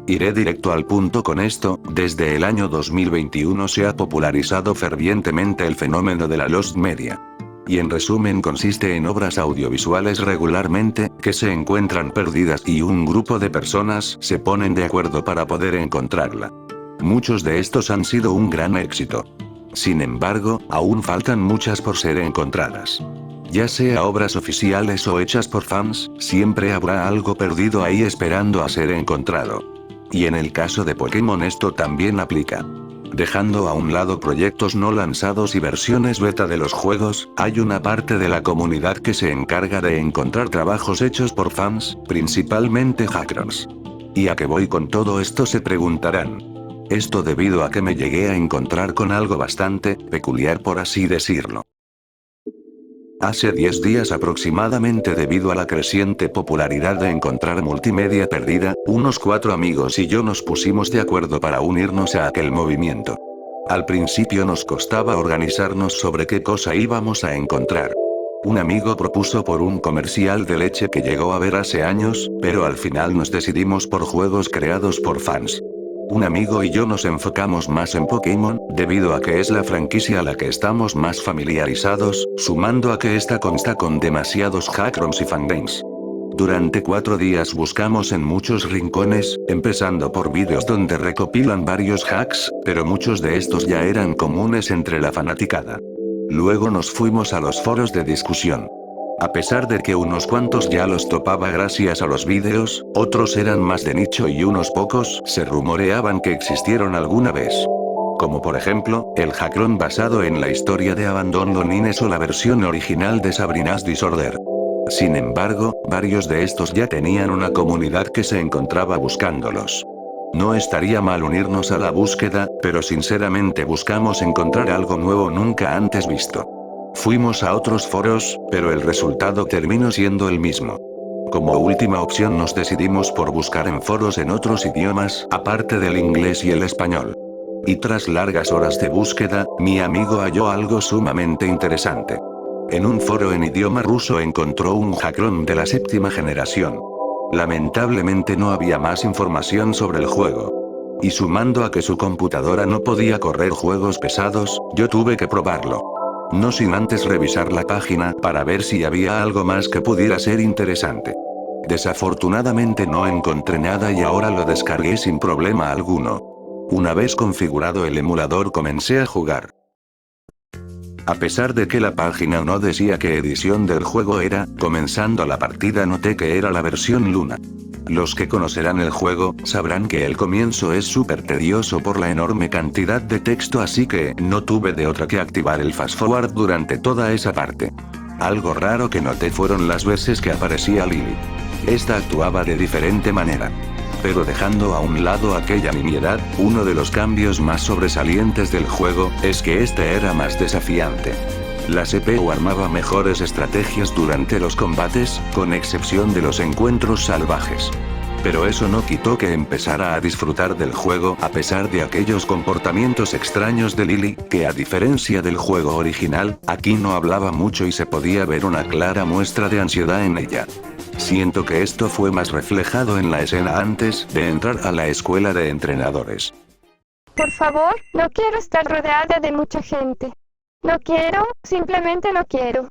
Iré directo al punto con esto, desde el año 2021 se ha popularizado fervientemente el fenómeno de la Lost Media. Y en resumen consiste en obras audiovisuales regularmente, que se encuentran perdidas y un grupo de personas se ponen de acuerdo para poder encontrarla. Muchos de estos han sido un gran éxito. Sin embargo, aún faltan muchas por ser encontradas. Ya sea obras oficiales o hechas por fans, siempre habrá algo perdido ahí esperando a ser encontrado. Y en el caso de Pokémon esto también aplica. Dejando a un lado proyectos no lanzados y versiones beta de los juegos, hay una parte de la comunidad que se encarga de encontrar trabajos hechos por fans, principalmente hackers. ¿Y a qué voy con todo esto?, se preguntarán. Esto debido a que me llegué a encontrar con algo bastante peculiar, por así decirlo. Hace 10 días aproximadamente, debido a la creciente popularidad de encontrar multimedia perdida, unos 4 amigos y yo nos pusimos de acuerdo para unirnos a aquel movimiento. Al principio nos costaba organizarnos sobre qué cosa íbamos a encontrar. Un amigo propuso por un comercial de leche que llegó a ver hace años, pero al final nos decidimos por juegos creados por fans. Un amigo y yo nos enfocamos más en Pokémon, debido a que es la franquicia a la que estamos más familiarizados, sumando a que esta consta con demasiados hackrooms y fangames. Durante 4 días buscamos en muchos rincones, empezando por vídeos donde recopilan varios hacks, pero muchos de estos ya eran comunes entre la fanaticada. Luego nos fuimos a los foros de discusión. A pesar de que unos cuantos ya los topaba gracias a los vídeos, otros eran más de nicho y unos pocos se rumoreaban que existieron alguna vez. Como por ejemplo, el hackroom basado en la historia de Abandon Lonines o la versión original de Sabrina's Disorder. Sin embargo, varios de estos ya tenían una comunidad que se encontraba buscándolos. No estaría mal unirnos a la búsqueda, pero sinceramente buscamos encontrar algo nuevo nunca antes visto. Fuimos a otros foros, pero el resultado terminó siendo el mismo. Como última opción nos decidimos por buscar en foros en otros idiomas, aparte del inglés y el español. Y tras largas horas de búsqueda, mi amigo halló algo sumamente interesante. En un foro en idioma ruso encontró un hackroom de la 7ª generación. Lamentablemente no había más información sobre el juego. Y sumando a que su computadora no podía correr juegos pesados, yo tuve que probarlo. No sin antes revisar la página para ver si había algo más que pudiera ser interesante. Desafortunadamente no encontré nada y ahora lo descargué sin problema alguno. Una vez configurado el emulador comencé a jugar. A pesar de que la página no decía qué edición del juego era, comenzando la partida noté que era la versión Luna. Los que conocerán el juego, sabrán que el comienzo es súper tedioso por la enorme cantidad de texto, así que no tuve de otra que activar el fast forward durante toda esa parte. Algo raro que noté fueron las veces que aparecía Lily. Esta actuaba de diferente manera. Pero dejando a un lado aquella nimiedad, uno de los cambios más sobresalientes del juego, es que este era más desafiante. La CPU armaba mejores estrategias durante los combates, con excepción de los encuentros salvajes. Pero eso no quitó que empezara a disfrutar del juego a pesar de aquellos comportamientos extraños de Lily, que a diferencia del juego original, aquí no hablaba mucho y se podía ver una clara muestra de ansiedad en ella. Siento que esto fue más reflejado en la escena antes de entrar a la escuela de entrenadores. Por favor, no quiero estar rodeada de mucha gente. No quiero, simplemente no quiero.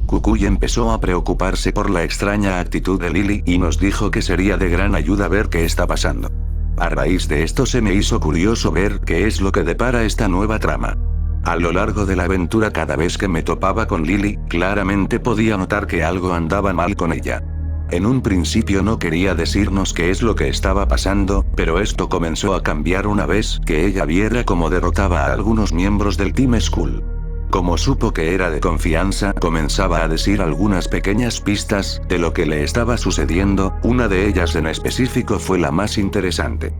Kukui empezó a preocuparse por la extraña actitud de Lily y nos dijo que sería de gran ayuda ver qué está pasando. A raíz de esto se me hizo curioso ver qué es lo que depara esta nueva trama. A lo largo de la aventura, cada vez que me topaba con Lily, claramente podía notar que algo andaba mal con ella. En un principio no quería decirnos qué es lo que estaba pasando, pero esto comenzó a cambiar una vez que ella viera cómo derrotaba a algunos miembros del Team Skull. Como supo que era de confianza, comenzaba a decir algunas pequeñas pistas de lo que le estaba sucediendo, una de ellas en específico fue la más interesante.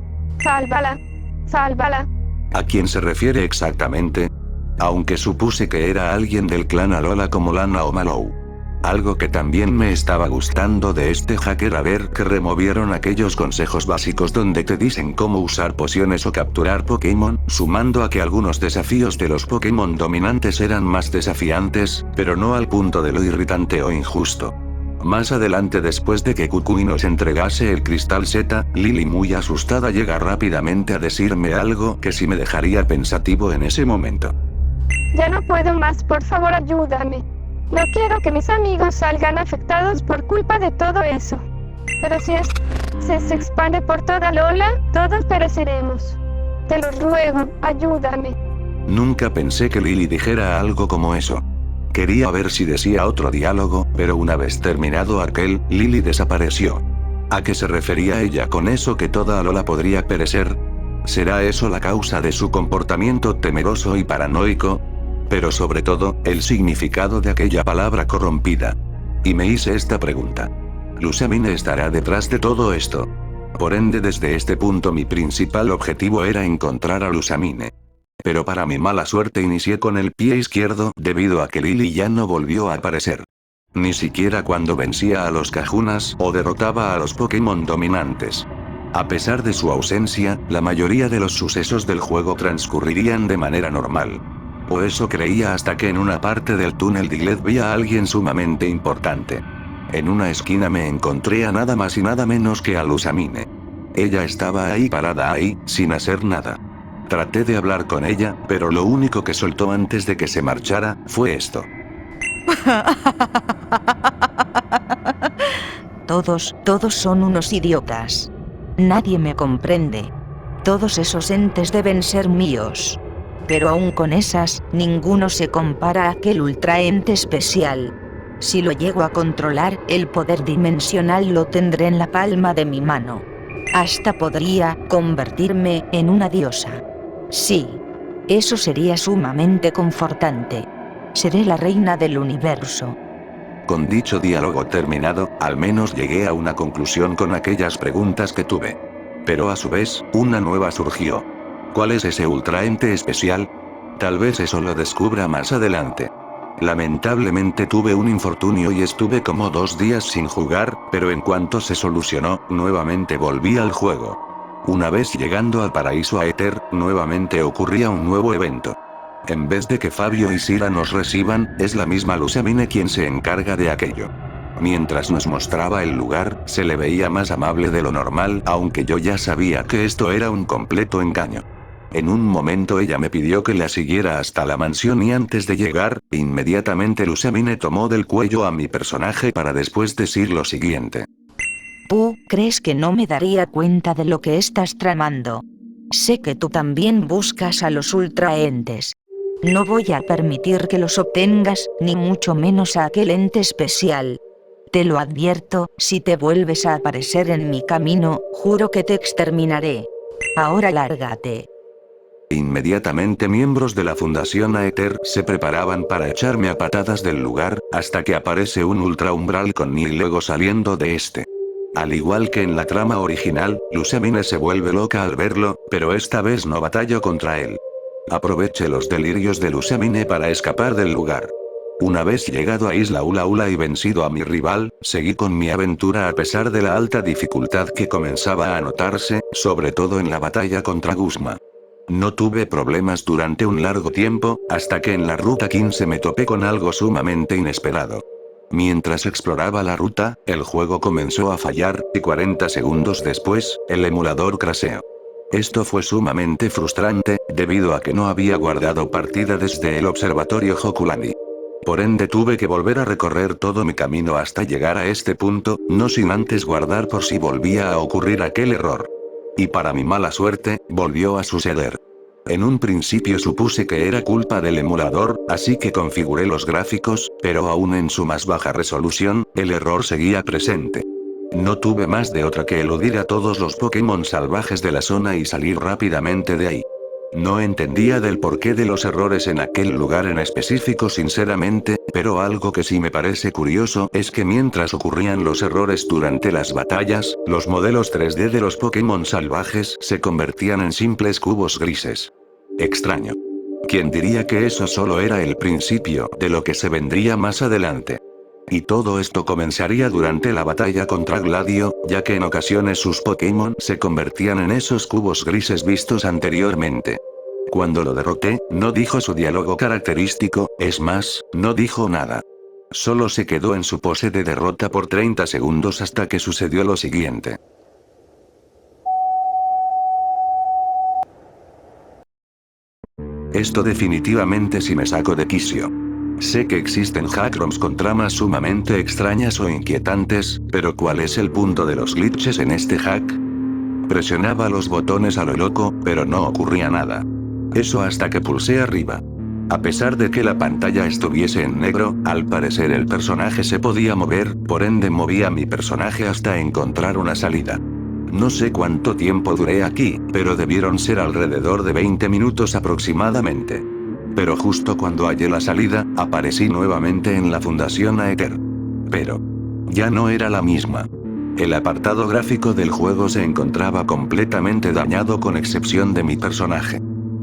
Sálvala. Sálvala. ¿A quién se refiere exactamente? Aunque supuse que era alguien del clan Alola como Lana o Mallow. Algo que también me estaba gustando de este hacker a ver que removieron aquellos consejos básicos donde te dicen cómo usar pociones o capturar Pokémon, sumando a que algunos desafíos de los Pokémon dominantes eran más desafiantes, pero no al punto de lo irritante o injusto. Más adelante, después de que Kukui nos entregase el cristal Z, Lily, muy asustada, llega rápidamente a decirme algo que sí me dejaría pensativo en ese momento. Ya no puedo más, por favor ayúdame. No quiero que mis amigos salgan afectados por culpa de todo eso. Pero si se expande por toda Lola, todos pereceremos. Te lo ruego, ayúdame. Nunca pensé que Lily dijera algo como eso. Quería ver si decía otro diálogo, pero una vez terminado aquel, Lily desapareció. ¿A qué se refería ella con eso que toda Lola podría perecer? ¿Será eso la causa de su comportamiento temeroso y paranoico? Pero sobre todo, el significado de aquella palabra corrompida. Y me hice esta pregunta. ¿Lusamine estará detrás de todo esto? Por ende, desde este punto mi principal objetivo era encontrar a Lusamine. Pero para mi mala suerte inicié con el pie izquierdo debido a que Lily ya no volvió a aparecer. Ni siquiera cuando vencía a los Kahunas o derrotaba a los Pokémon dominantes. A pesar de su ausencia, la mayoría de los sucesos del juego transcurrirían de manera normal. O eso creía, hasta que en una parte del túnel Diglett vi a alguien sumamente importante. En una esquina me encontré a nada más y nada menos que a Lusamine. Ella estaba ahí parada ahí, sin hacer nada. Traté de hablar con ella, pero lo único que soltó antes de que se marchara, fue esto. Todos son unos idiotas. Nadie me comprende. Todos esos entes deben ser míos. Pero aún con esas, ninguno se compara a aquel ultraente especial. Si lo llego a controlar, el poder dimensional lo tendré en la palma de mi mano. Hasta podría convertirme en una diosa. Sí. Eso sería sumamente confortante. Seré la reina del universo. Con dicho diálogo terminado, al menos llegué a una conclusión con aquellas preguntas que tuve. Pero a su vez, una nueva surgió. ¿Cuál es ese ultraente especial? Tal vez eso lo descubra más adelante. Lamentablemente tuve un infortunio y estuve como 2 días sin jugar, pero en cuanto se solucionó, nuevamente volví al juego. Una vez llegando al paraíso Aether, nuevamente ocurría un nuevo evento. En vez de que Fabio y Sira nos reciban, es la misma Lusamine quien se encarga de aquello. Mientras nos mostraba el lugar, se le veía más amable de lo normal, aunque yo ya sabía que esto era un completo engaño. En un momento ella me pidió que la siguiera hasta la mansión y antes de llegar, inmediatamente Lusamine tomó del cuello a mi personaje para después decir lo siguiente. ¿Tú crees que no me daría cuenta de lo que estás tramando? Sé que tú también buscas a los ultraentes. No voy a permitir que los obtengas, ni mucho menos a aquel ente especial. Te lo advierto, si te vuelves a aparecer en mi camino, juro que te exterminaré. Ahora lárgate. Inmediatamente miembros de la Fundación Aether se preparaban para echarme a patadas del lugar, hasta que aparece un ultra umbral con Ni luego saliendo de este. Al igual que en la trama original, Lusamine se vuelve loca al verlo, pero esta vez no batallo contra él. Aproveché los delirios de Lusamine para escapar del lugar. Una vez llegado a Isla Ula Ula y vencido a mi rival, seguí con mi aventura a pesar de la alta dificultad que comenzaba a notarse, sobre todo en la batalla contra Guzma. No tuve problemas durante un largo tiempo, hasta que en la ruta 15 me topé con algo sumamente inesperado. Mientras exploraba la ruta, el juego comenzó a fallar, y 40 segundos después, el emulador crasheó. Esto fue sumamente frustrante, debido a que no había guardado partida desde el observatorio Hokulani. Por ende tuve que volver a recorrer todo mi camino hasta llegar a este punto, no sin antes guardar por si volvía a ocurrir aquel error. Y para mi mala suerte, volvió a suceder. En un principio supuse que era culpa del emulador, así que configuré los gráficos, pero aún en su más baja resolución, el error seguía presente. No tuve más de otra que eludir a todos los Pokémon salvajes de la zona y salir rápidamente de ahí. No entendía del porqué de los errores en aquel lugar en específico sinceramente, pero algo que sí me parece curioso es que mientras ocurrían los errores durante las batallas, los modelos 3D de los Pokémon salvajes se convertían en simples cubos grises. Extraño. ¿Quién diría que eso solo era el principio de lo que se vendría más adelante? Y todo esto comenzaría durante la batalla contra Gladio, ya que en ocasiones sus Pokémon se convertían en esos cubos grises vistos anteriormente. Cuando lo derroté, no dijo su diálogo característico, es más, no dijo nada. Solo se quedó en su pose de derrota por 30 segundos hasta que sucedió lo siguiente. Esto definitivamente sí me saco de quicio. Sé que existen hackrooms con tramas sumamente extrañas o inquietantes, pero ¿cuál es el punto de los glitches en este hack? Presionaba los botones a lo loco, pero no ocurría nada. Eso hasta que pulsé arriba. A pesar de que la pantalla estuviese en negro, al parecer el personaje se podía mover, por ende movía mi personaje hasta encontrar una salida. No sé cuánto tiempo duré aquí, pero debieron ser alrededor de 20 minutos aproximadamente. Pero justo cuando hallé la salida, aparecí nuevamente en la Fundación Aether. Pero ya no era la misma. El apartado gráfico del juego se encontraba completamente dañado con excepción de mi personaje.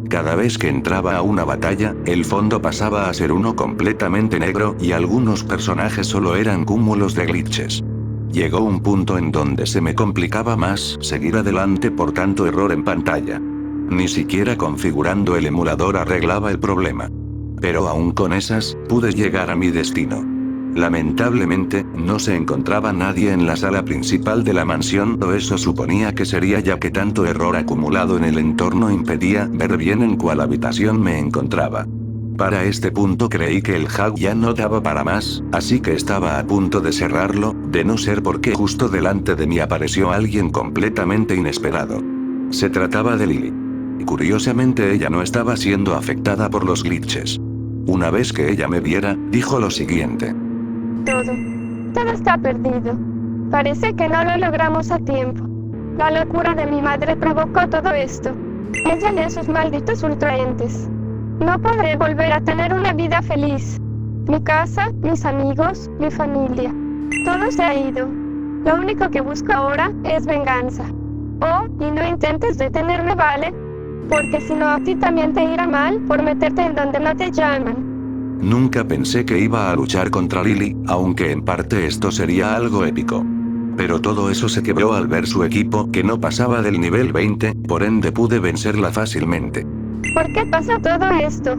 Cada vez que entraba a una batalla, el fondo pasaba a ser uno completamente negro y algunos personajes solo eran cúmulos de glitches. Llegó un punto en donde se me complicaba más seguir adelante por tanto error en pantalla. Ni siquiera configurando el emulador arreglaba el problema. Pero aún con esas, pude llegar a mi destino. Lamentablemente, no se encontraba nadie en la sala principal de la mansión, o eso suponía que sería, ya que tanto error acumulado en el entorno impedía ver bien en cuál habitación me encontraba. Para este punto creí que el hack ya no daba para más, así que estaba a punto de cerrarlo, de no ser porque justo delante de mí apareció alguien completamente inesperado. Se trataba de Lily. Curiosamente ella no estaba siendo afectada por los glitches. Una vez que ella me viera, dijo lo siguiente. Todo está perdido. Parece que no lo logramos a tiempo. La locura de mi madre provocó todo esto. Ella y esos malditos ultraentes. No podré volver a tener una vida feliz. Mi casa, mis amigos, mi familia. Todo se ha ido. Lo único que busco ahora es venganza. Oh, y no intentes detenerme, ¿vale? Porque si no a ti también te irá mal por meterte en donde no te llaman. Nunca pensé que iba a luchar contra Lily, aunque en parte esto sería algo épico. Pero todo eso se quebró al ver su equipo que no pasaba del nivel 20, por ende pude vencerla fácilmente. ¿Por qué pasa todo esto?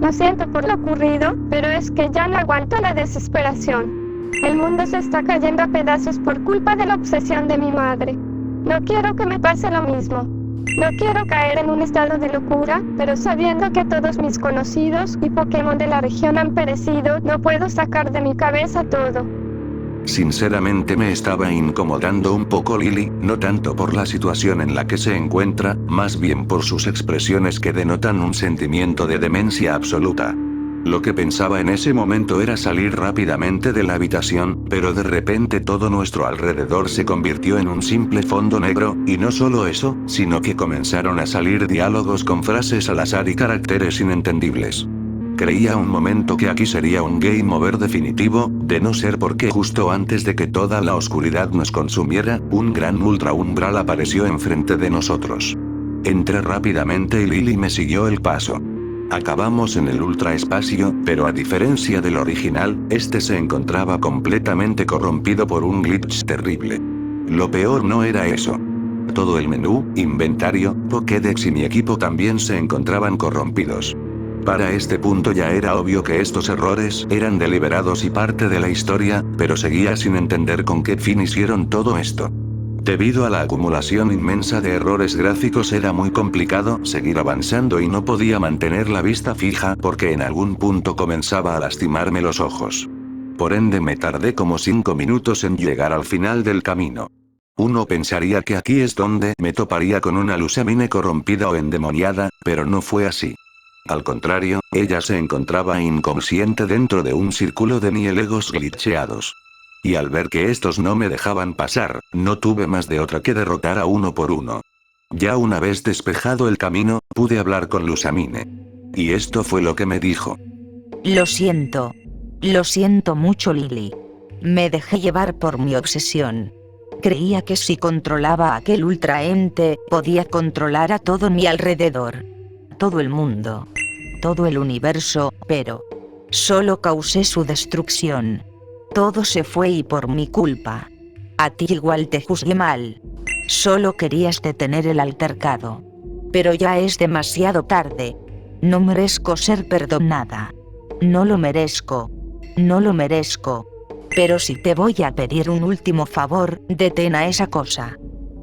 Lo siento por lo ocurrido, pero es que ya no aguanto la desesperación. El mundo se está cayendo a pedazos por culpa de la obsesión de mi madre. No quiero que me pase lo mismo. No quiero caer en un estado de locura, pero sabiendo que todos mis conocidos y Pokémon de la región han perecido, no puedo sacar de mi cabeza todo. Sinceramente me estaba incomodando un poco Lily, no tanto por la situación en la que se encuentra, más bien por sus expresiones que denotan un sentimiento de demencia absoluta. Lo que pensaba en ese momento era salir rápidamente de la habitación, pero de repente todo nuestro alrededor se convirtió en un simple fondo negro, y no solo eso, sino que comenzaron a salir diálogos con frases al azar y caracteres inentendibles. Creía un momento que aquí sería un game over definitivo, de no ser porque justo antes de que toda la oscuridad nos consumiera, un gran ultra umbral apareció enfrente de nosotros. Entré rápidamente y Lily me siguió el paso. Acabamos en el ultraespacio, pero a diferencia del original, este se encontraba completamente corrompido por un glitch terrible. Lo peor no era eso. Todo el menú, inventario, Pokédex y mi equipo también se encontraban corrompidos. Para este punto ya era obvio que estos errores eran deliberados y parte de la historia, pero seguía sin entender con qué fin hicieron todo esto. Debido a la acumulación inmensa de errores gráficos era muy complicado seguir avanzando y no podía mantener la vista fija porque en algún punto comenzaba a lastimarme los ojos. Por ende me tardé como 5 minutos en llegar al final del camino. Uno pensaría que aquí es donde me toparía con una Lusamine corrompida o endemoniada, pero no fue así. Al contrario, ella se encontraba inconsciente dentro de un círculo de nielegos glitcheados. Y al ver que estos no me dejaban pasar, no tuve más de otra que derrotar a uno por uno. Ya una vez despejado el camino, pude hablar con Lusamine. Y esto fue lo que me dijo. Lo siento mucho, Lily. Me dejé llevar por mi obsesión. Creía que si controlaba a aquel ultraente, podía controlar a todo mi alrededor. Todo el mundo. Todo el universo, pero solo causé su destrucción. Todo se fue y por mi culpa. A ti igual te juzgué mal. Solo querías detener el altercado. Pero ya es demasiado tarde. No merezco ser perdonada. No lo merezco. No lo merezco. Pero si te voy a pedir un último favor, detén a esa cosa.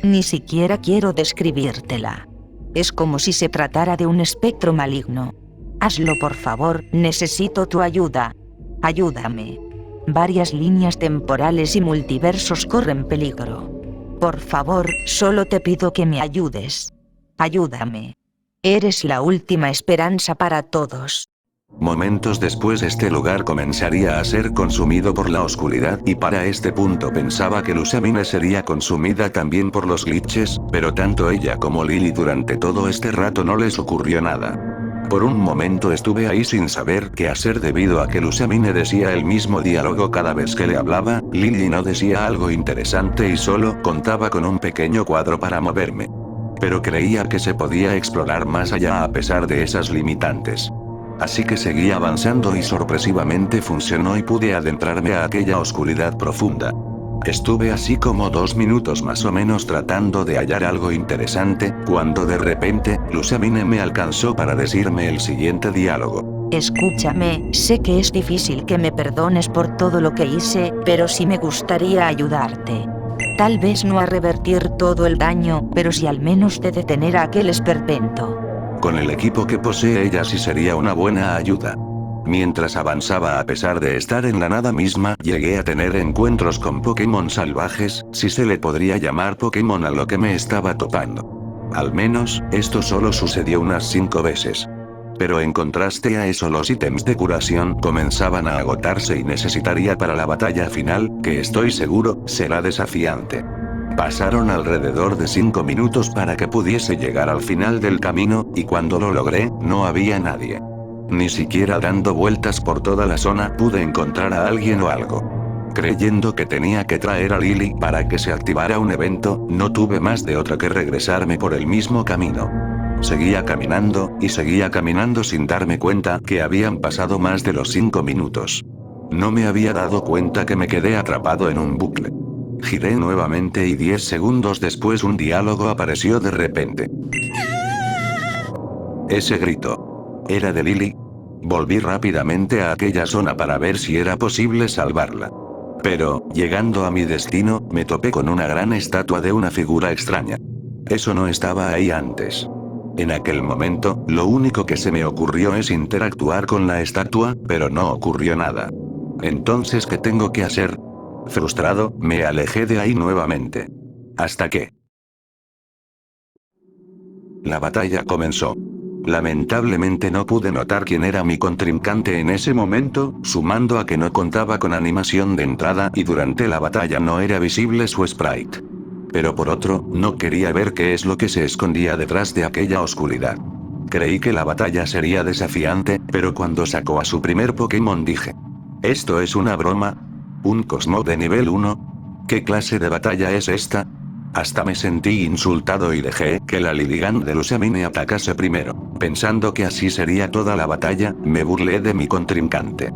Ni siquiera quiero describírtela. Es como si se tratara de un espectro maligno. Hazlo por favor, necesito tu ayuda. Ayúdame. Varias líneas temporales y multiversos corren peligro. Por favor, solo te pido que me ayudes. Ayúdame. Eres la última esperanza para todos. Momentos después este lugar comenzaría a ser consumido por la oscuridad y para este punto pensaba que Lusamine sería consumida también por los glitches, pero tanto ella como Lily durante todo este rato no les ocurrió nada. Por un momento estuve ahí sin saber qué hacer debido a que Lusamine decía el mismo diálogo cada vez que le hablaba, Lily no decía algo interesante y solo contaba con un pequeño cuadro para moverme. Pero creía que se podía explorar más allá a pesar de esas limitantes. Así que seguí avanzando y sorpresivamente funcionó y pude adentrarme a aquella oscuridad profunda. Estuve así como 2 minutos más o menos tratando de hallar algo interesante, cuando de repente, Lusamine me alcanzó para decirme el siguiente diálogo. Escúchame, sé que es difícil que me perdones por todo lo que hice, pero sí me gustaría ayudarte. Tal vez no a revertir todo el daño, pero sí al menos de detener a aquel esperpento. Con el equipo que posee ella sí sería una buena ayuda. Mientras avanzaba a pesar de estar en la nada misma, llegué a tener encuentros con Pokémon salvajes, si se le podría llamar Pokémon a lo que me estaba topando. Al menos, esto solo sucedió unas 5 veces. Pero en contraste a eso los ítems de curación comenzaban a agotarse y necesitaría para la batalla final, que estoy seguro, será desafiante. Pasaron alrededor de 5 minutos para que pudiese llegar al final del camino, y cuando lo logré, no había nadie. Ni siquiera dando vueltas por toda la zona pude encontrar a alguien o algo. Creyendo que tenía que traer a Lily para que se activara un evento, no tuve más de otra que regresarme por el mismo camino. Seguía caminando sin darme cuenta que habían pasado más de los 5 minutos. No me había dado cuenta que me quedé atrapado en un bucle. Giré nuevamente y 10 segundos después un diálogo apareció de repente. Ese grito. ¿Era de Lily? Volví rápidamente a aquella zona para ver si era posible salvarla. Pero, llegando a mi destino, me topé con una gran estatua de una figura extraña. Eso no estaba ahí antes. En aquel momento, lo único que se me ocurrió es interactuar con la estatua, pero no ocurrió nada. Entonces, ¿qué tengo que hacer? Frustrado, me alejé de ahí nuevamente. Hasta que la batalla comenzó. Lamentablemente no pude notar quién era mi contrincante en ese momento, sumando a que no contaba con animación de entrada y durante la batalla no era visible su sprite. Pero por otro, no quería ver qué es lo que se escondía detrás de aquella oscuridad. Creí que la batalla sería desafiante, pero cuando sacó a su primer Pokémon dije: ¿esto es una broma? ¿Un Cosmo de nivel 1? ¿Qué clase de batalla es esta? Hasta me sentí insultado y dejé que la Lilligant de Lusamine atacase primero. Pensando que así sería toda la batalla, me burlé de mi contrincante.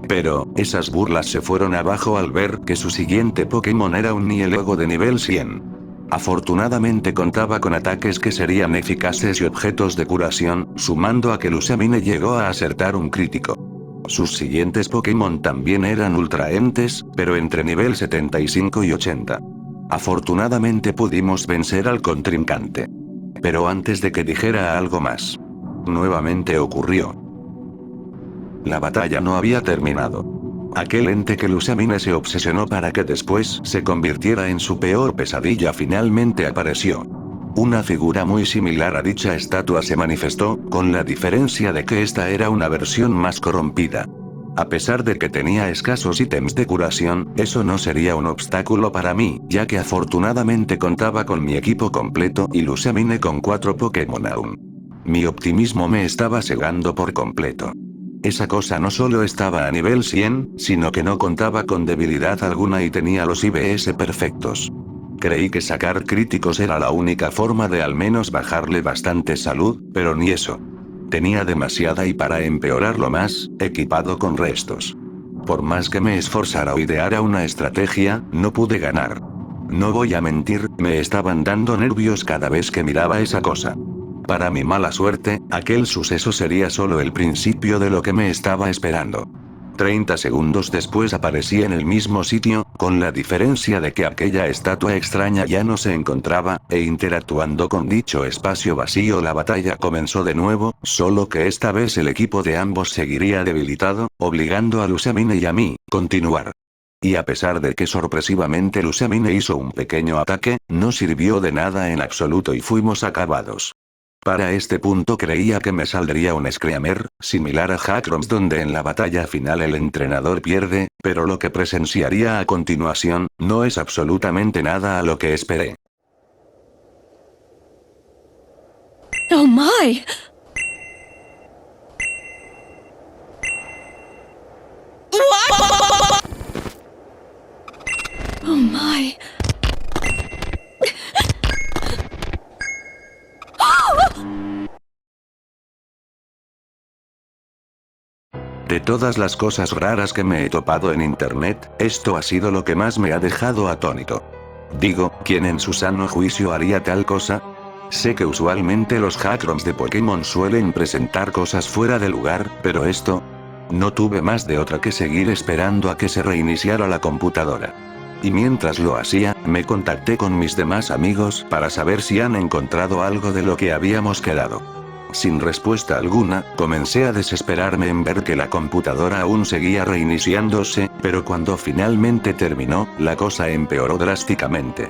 Pero, esas burlas se fueron abajo al ver que su siguiente Pokémon era un Nihilogo de nivel 100. Afortunadamente contaba con ataques que serían eficaces y objetos de curación, sumando a que Lusamine llegó a acertar un crítico. Sus siguientes Pokémon también eran ultraentes, pero entre nivel 75 y 80. Afortunadamente pudimos vencer al contrincante. Pero antes de que dijera algo más, nuevamente ocurrió. La batalla no había terminado. Aquel ente que Lusamine se obsesionó para que después se convirtiera en su peor pesadilla finalmente apareció. Una figura muy similar a dicha estatua se manifestó, con la diferencia de que esta era una versión más corrompida. A pesar de que tenía escasos ítems de curación, eso no sería un obstáculo para mí, ya que afortunadamente contaba con mi equipo completo y Lusamine con 4 Pokémon aún. Mi optimismo me estaba cegando por completo. Esa cosa no solo estaba a nivel 100, sino que no contaba con debilidad alguna y tenía los IBS perfectos. Creí que sacar críticos era la única forma de al menos bajarle bastante salud, pero ni eso. Tenía demasiada y para empeorarlo más, equipado con restos. Por más que me esforzara o ideara una estrategia, no pude ganar. No voy a mentir, me estaban dando nervios cada vez que miraba esa cosa. Para mi mala suerte, aquel suceso sería solo el principio de lo que me estaba esperando. 30 segundos después aparecí en el mismo sitio, con la diferencia de que aquella estatua extraña ya no se encontraba, e interactuando con dicho espacio vacío la batalla comenzó de nuevo, solo que esta vez el equipo de ambos seguiría debilitado, obligando a Lusamine y a mí, continuar. Y a pesar de que sorpresivamente Lusamine hizo un pequeño ataque, no sirvió de nada en absoluto y fuimos acabados. Para este punto creía que me saldría un Screamer, similar a Hackroms donde en la batalla final el entrenador pierde, pero lo que presenciaría a continuación, no es absolutamente nada a lo que esperé. Oh my! Oh my! De todas las cosas raras que me he topado en internet, esto ha sido lo que más me ha dejado atónito. Digo, ¿quién en su sano juicio haría tal cosa? Sé que usualmente los Hackroms de Pokémon suelen presentar cosas fuera de lugar, pero esto... No tuve más de otra que seguir esperando a que se reiniciara la computadora. Y mientras lo hacía, me contacté con mis demás amigos para saber si han encontrado algo de lo que habíamos quedado. Sin respuesta alguna, comencé a desesperarme en ver que la computadora aún seguía reiniciándose, pero cuando finalmente terminó, la cosa empeoró drásticamente.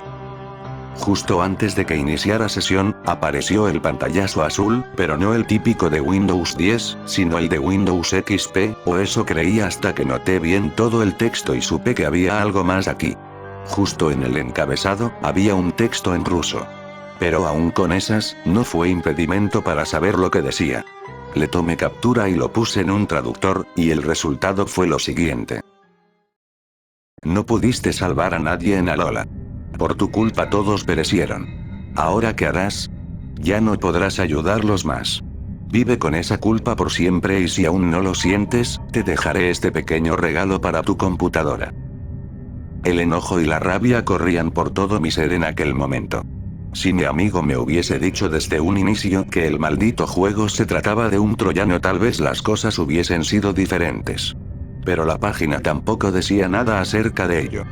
Justo antes de que iniciara sesión, apareció el pantallazo azul, pero no el típico de Windows 10, sino el de Windows XP, o eso creía hasta que noté bien todo el texto y supe que había algo más aquí. Justo en el encabezado, había un texto en ruso. Pero aún con esas, no fue impedimento para saber lo que decía. Le tomé captura y lo puse en un traductor, y el resultado fue lo siguiente. No pudiste salvar a nadie en Alola. Por tu culpa todos perecieron. ¿Ahora qué harás? Ya no podrás ayudarlos más. Vive con esa culpa por siempre y si aún no lo sientes, te dejaré este pequeño regalo para tu computadora. El enojo y la rabia corrían por todo mi ser en aquel momento. Si mi amigo me hubiese dicho desde un inicio que el maldito juego se trataba de un troyano, tal vez las cosas hubiesen sido diferentes. Pero la página tampoco decía nada acerca de ello.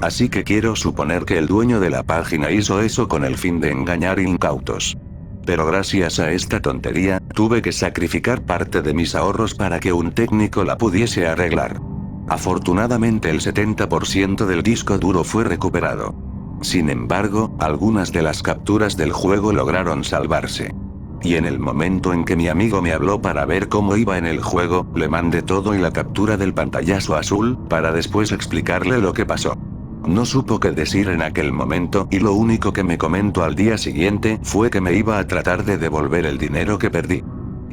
Así que quiero suponer que el dueño de la página hizo eso con el fin de engañar incautos. Pero gracias a esta tontería, tuve que sacrificar parte de mis ahorros para que un técnico la pudiese arreglar. Afortunadamente el 70% del disco duro fue recuperado. Sin embargo, algunas de las capturas del juego lograron salvarse. Y en el momento en que mi amigo me habló para ver cómo iba en el juego, le mandé todo y la captura del pantallazo azul, para después explicarle lo que pasó. No supo qué decir en aquel momento y lo único que me comentó al día siguiente fue que me iba a tratar de devolver el dinero que perdí.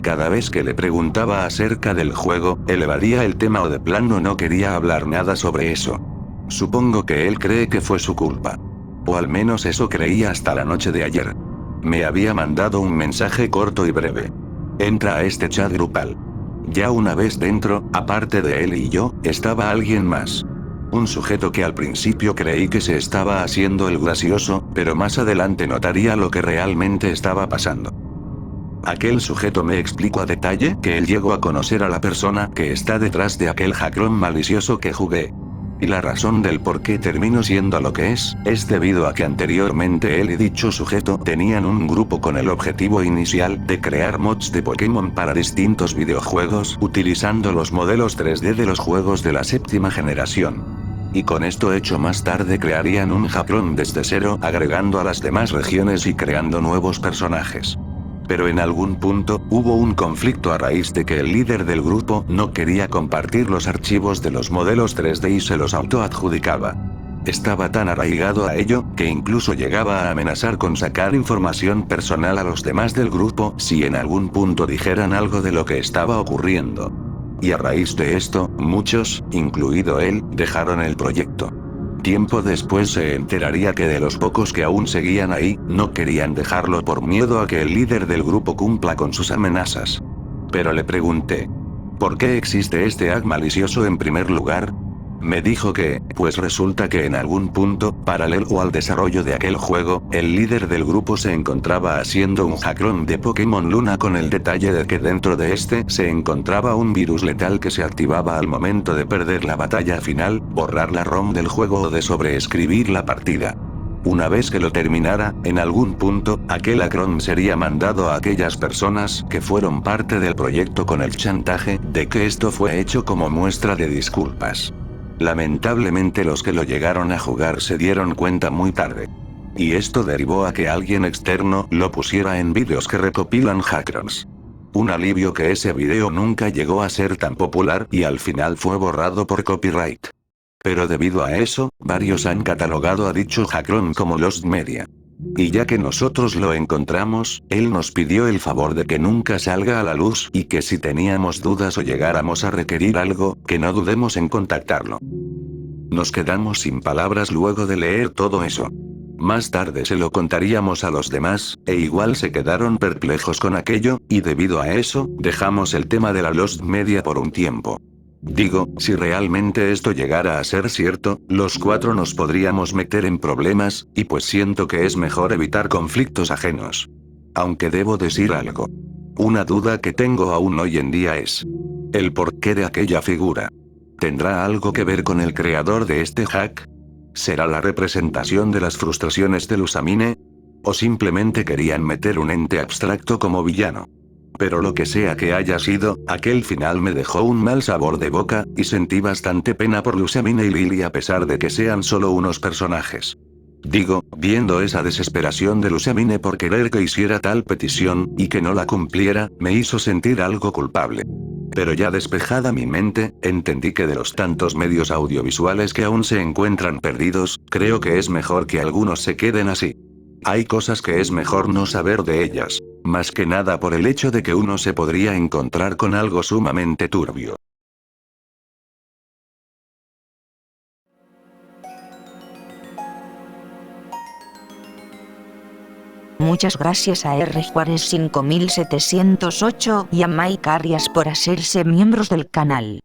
Cada vez que le preguntaba acerca del juego, él evadía el tema o de plano no quería hablar nada sobre eso. Supongo que él cree que fue su culpa. O al menos eso creía hasta la noche de ayer. Me había mandado un mensaje corto y breve. Entra a este chat grupal. Ya una vez dentro, aparte de él y yo, estaba alguien más. Un sujeto que al principio creí que se estaba haciendo el gracioso, pero más adelante notaría lo que realmente estaba pasando. Aquel sujeto me explicó a detalle que él llegó a conocer a la persona que está detrás de aquel Hackrom malicioso que jugué. Y la razón del por qué terminó siendo lo que es debido a que anteriormente él y dicho sujeto tenían un grupo con el objetivo inicial de crear mods de Pokémon para distintos videojuegos utilizando los modelos 3D de los juegos de la séptima generación. Y con esto hecho más tarde crearían un Hackrom desde cero agregando a las demás regiones y creando nuevos personajes. Pero en algún punto, hubo un conflicto a raíz de que el líder del grupo no quería compartir los archivos de los modelos 3D y se los autoadjudicaba. Estaba tan arraigado a ello, que incluso llegaba a amenazar con sacar información personal a los demás del grupo si en algún punto dijeran algo de lo que estaba ocurriendo. Y a raíz de esto, muchos, incluido él, dejaron el proyecto. Tiempo después se enteraría que de los pocos que aún seguían ahí, no querían dejarlo por miedo a que el líder del grupo cumpla con sus amenazas. Pero le pregunté, ¿por qué existe este hack malicioso en primer lugar? Me dijo que, pues resulta que en algún punto, paralelo al desarrollo de aquel juego, el líder del grupo se encontraba haciendo un hackron de Pokémon Luna con el detalle de que dentro de este se encontraba un virus letal que se activaba al momento de perder la batalla final, borrar la ROM del juego o de sobreescribir la partida. Una vez que lo terminara, en algún punto, aquel hackron sería mandado a aquellas personas que fueron parte del proyecto con el chantaje de que esto fue hecho como muestra de disculpas. Lamentablemente los que lo llegaron a jugar se dieron cuenta muy tarde. Y esto derivó a que alguien externo lo pusiera en vídeos que recopilan hackrons. Un alivio que ese video nunca llegó a ser tan popular y al final fue borrado por copyright. Pero debido a eso, varios han catalogado a dicho hackron como Lost Media. Y ya que nosotros lo encontramos, él nos pidió el favor de que nunca salga a la luz y que si teníamos dudas o llegáramos a requerir algo, que no dudemos en contactarlo. Nos quedamos sin palabras luego de leer todo eso. Más tarde se lo contaríamos a los demás, e igual se quedaron perplejos con aquello, y debido a eso, dejamos el tema de la Lost Media por un tiempo. Digo, si realmente esto llegara a ser cierto, los 4 nos podríamos meter en problemas, y pues siento que es mejor evitar conflictos ajenos. Aunque debo decir algo. Una duda que tengo aún hoy en día es el porqué de aquella figura. ¿Tendrá algo que ver con el creador de este hack? ¿Será la representación de las frustraciones de Lusamine? ¿O simplemente querían meter un ente abstracto como villano? Pero lo que sea que haya sido, aquel final me dejó un mal sabor de boca, y sentí bastante pena por Lusamine y Lily a pesar de que sean solo unos personajes. Digo, viendo esa desesperación de Lusamine por querer que hiciera tal petición, y que no la cumpliera, me hizo sentir algo culpable. Pero ya despejada mi mente, entendí que de los tantos medios audiovisuales que aún se encuentran perdidos, creo que es mejor que algunos se queden así. Hay cosas que es mejor no saber de ellas. Más que nada por el hecho de que uno se podría encontrar con algo sumamente turbio. Muchas gracias a R. Juárez 5708 y a Mike Arias por hacerse miembros del canal.